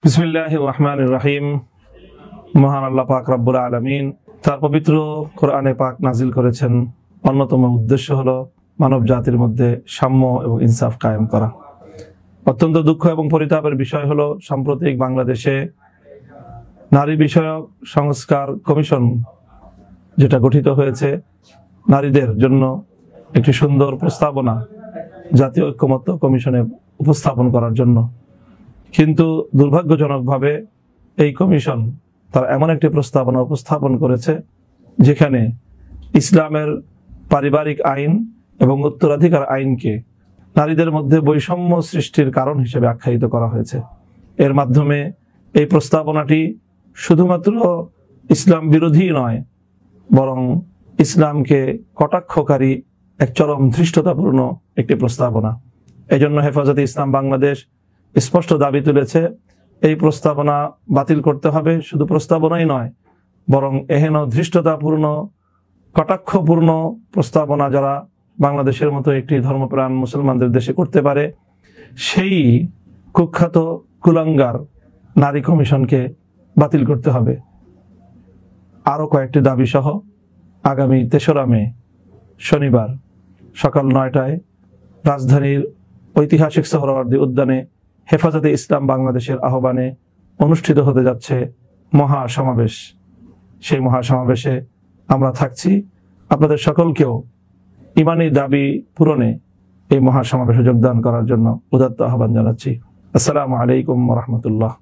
বিসমিল্লাহির রহমানির রহিম। মহান আল্লাহ পাক রব্বুল আলামিন তার পবিত্র কোরআনে পাক নাজিল করেছেন। অন্যতম উদ্দেশ্য হলো মানব জাতির মধ্যে সাম্য এবং ইনসাফ কায়েম করা। অত্যন্ত দুঃখ এবং পরিতাপের বিষয় হলো সাম্প্রতিক বাংলাদেশে নারী বিষয়ক সংস্কার কমিশন যেটা গঠিত হয়েছে নারীদের জন্য একটি সুন্দর প্রস্তাবনা জাতীয় ঐক্যমত্য কমিশনে উপস্থাপন করার জন্য, কিন্তু দুর্ভাগ্যজনকভাবে এই কমিশন তারা এমন একটি প্রস্তাবনা উপস্থাপন করেছে যেখানে ইসলামের পারিবারিক আইন এবং উত্তরাধিকার আইনকে নারীদের মধ্যে বৈষম্য সৃষ্টির কারণ হিসেবে আখ্যায়িত করা হয়েছে। এর মাধ্যমে এই প্রস্তাবনাটি শুধুমাত্র ইসলাম বিরোধী নয়, বরং ইসলামকে কটাক্ষকারী এক চরম ধৃষ্টতাপূর্ণ একটি প্রস্তাবনা। এই জন্য হেফাজতে ইসলাম বাংলাদেশ স্পষ্ট দাবি তুলেছে এই প্রস্তাবনা বাতিল করতে হবে। শুধু প্রস্তাবনাই নয়, বরং এহেন ধৃষ্টতাপূর্ণ কটাক্ষপূর্ণ প্রস্তাবনা যারা বাংলাদেশের মতো একটি ধর্মপ্রাণ মুসলমানদের দেশে করতে পারে, সেই কুখ্যাত কুলাঙ্গার নারী কমিশনকে বাতিল করতে হবে। আরও কয়েকটি দাবি সহ আগামী ৩রা মে শনিবার সকাল ৯টায় রাজধানীর ঐতিহাসিক সোহরাওয়ার্দী উদ্যানে হেফাজতে ইসলাম বাংলাদেশের আহ্বানে অনুষ্ঠিত হতে যাচ্ছে মহাসমাবেশ। সেই মহাসমাবেশে আমরা থাকছি। আপনাদের সকলকেও ইমানি দাবি পূরণে এই মহাসমাবেশে যোগদান করার জন্য উদাত্ত আহ্বান জানাচ্ছি। আসসালামু আলাইকুম ওয়া রাহমাতুল্লাহ।